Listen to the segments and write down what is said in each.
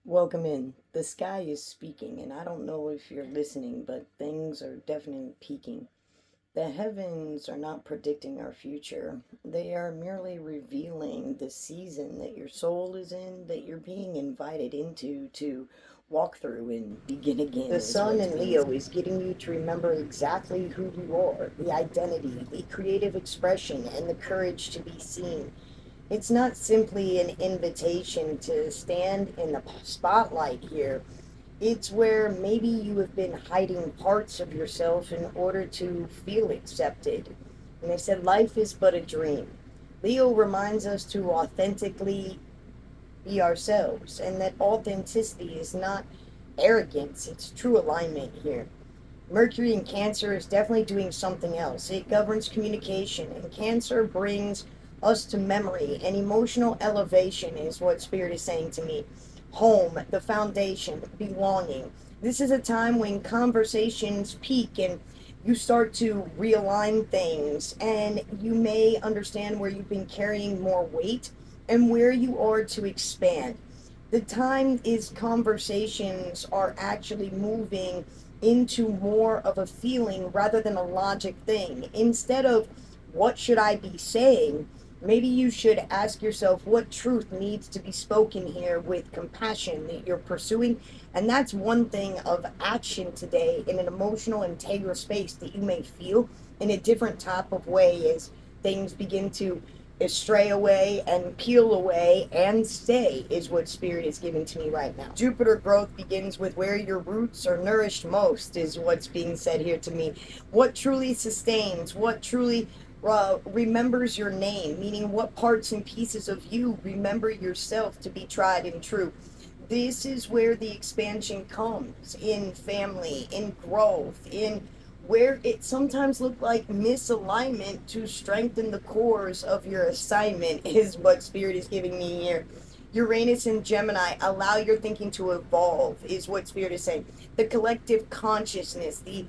Welcome in. The sky is speaking, and I don't know if you're listening, but things are definitely peaking. The heavens are not predicting our future. They are merely revealing the season that your soul is in, that you're being invited into to walk through and begin again. The sun in Leo is getting you to remember exactly who you are, the identity, the creative expression, and the courage to be seen. It's not simply an invitation to stand in the spotlight here. It's where maybe you have been hiding parts of yourself in order to feel accepted. And they said life is but a dream. Leo reminds us to authentically be ourselves, and that authenticity is not arrogance, it's true alignment here. Mercury in Cancer is definitely doing something else. It governs communication, and Cancer brings us to memory and emotional elevation, is what Spirit is saying to me. Home, the foundation, belonging. This is a time when conversations peak and you start to realign things, and you may understand where you've been carrying more weight and where you are to expand. The time is conversations are actually moving into more of a feeling rather than a logic thing. Instead of what should I be saying, maybe you should ask yourself what truth needs to be spoken here with compassion that you're pursuing. And that's one thing of action today in an emotional, integral space that you may feel in a different type of way as things begin to stray away and peel away and stay, is what Spirit is giving to me right now. Jupiter growth begins with where your roots are nourished most, is what's being said here to me. What truly sustains, what truly remembers your name, meaning what parts and pieces of you remember yourself to be tried and true. This is where the expansion comes in family, in growth, in where it sometimes looked like misalignment to strengthen the cores of your assignment, is what Spirit is giving me here. Uranus and Gemini, allow your thinking to evolve, is what Spirit is saying. The collective consciousness, the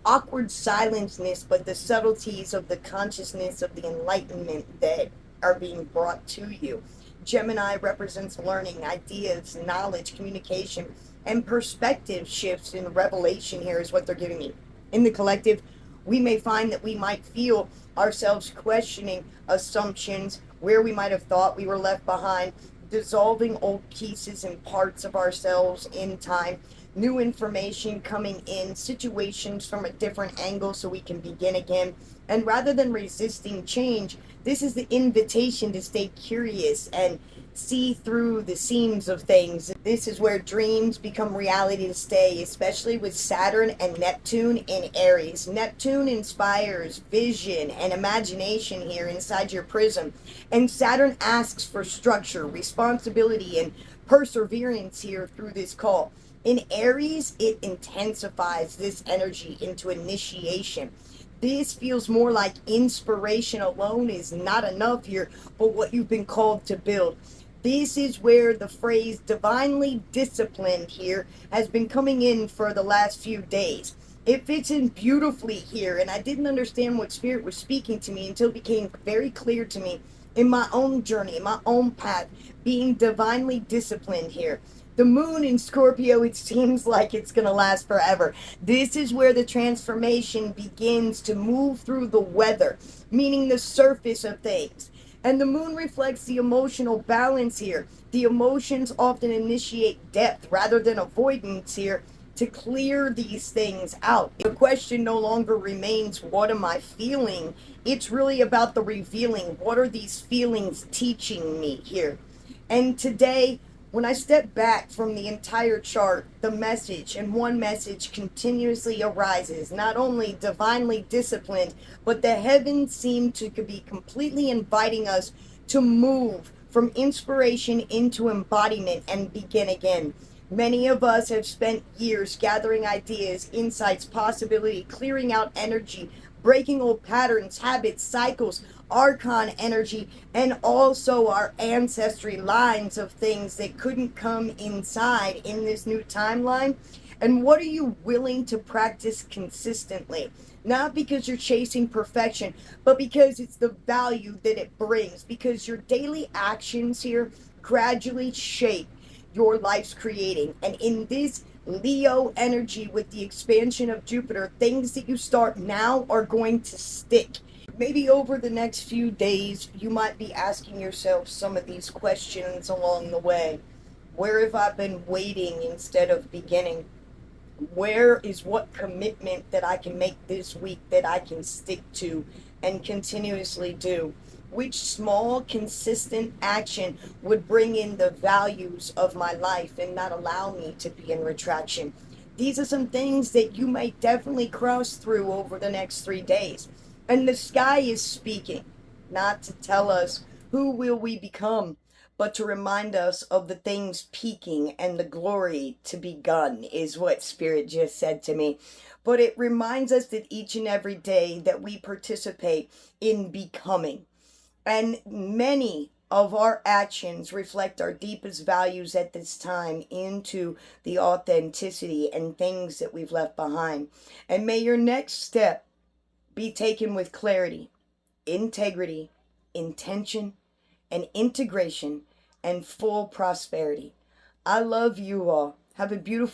awkward silenceness, but the subtleties of the consciousness of the enlightenment that are being brought to you. Gemini represents learning, ideas, knowledge, communication, and perspective shifts in revelation here, is what they're giving me. In the collective, we may find that we might feel ourselves questioning assumptions, where we might have thought we were left behind, dissolving old pieces and parts of ourselves in time, new information coming in, situations from a different angle so we can begin again. And rather than resisting change, this is the invitation to stay curious and see through the seams of things. This is where dreams become reality to stay, especially with Saturn and Neptune in Aries. Neptune inspires vision and imagination here inside your prism, and Saturn asks for structure, responsibility, and perseverance here through this call. In Aries, it intensifies this energy into initiation. This feels more like inspiration alone is not enough here, but what you've been called to build. This is where the phrase divinely disciplined here has been coming in for the last few days. It fits in beautifully here, and I didn't understand what Spirit was speaking to me until it became very clear to me in my own journey, in my own path, being divinely disciplined here. The moon in Scorpio, it seems like it's going to last forever. This is where the transformation begins to move through the weather, meaning the surface of things. And the moon reflects the emotional balance here. The emotions often initiate depth rather than avoidance here to clear these things out. The question no longer remains, what am I feeling? It's really about the revealing. What are these feelings teaching me here? And today, when I step back from the entire chart, the message, and one message continuously arises, not only divinely disciplined, but the heavens seem to be completely inviting us to move from inspiration into embodiment and begin again. Many of us have spent years gathering ideas, insights, possibility, clearing out energy, breaking old patterns, habits, cycles, archon energy, and also our ancestry lines of things that couldn't come inside in this new timeline. And what are you willing to practice consistently? Not because you're chasing perfection, but because it's the value that it brings, because your daily actions here gradually shape your life's creating. And in this Leo energy with the expansion of Jupiter, things that you start now are going to stick. Maybe over the next few days, you might be asking yourself some of these questions along the way. Where have I been waiting instead of beginning? Where is what commitment that I can make this week that I can stick to and continuously do? Which small, consistent action would bring in the values of my life and not allow me to be in retraction? These are some things that you may definitely cross through over the next 3 days. And the sky is speaking, not to tell us who will we become, but to remind us of the things peaking and the glory to be begun, is what Spirit just said to me. But it reminds us that each and every day that we participate in becoming. And many of our actions reflect our deepest values at this time into the authenticity and things that we've left behind. And may your next step be taken with clarity, integrity, intention, and integration and full prosperity. I love you all. Have a beautiful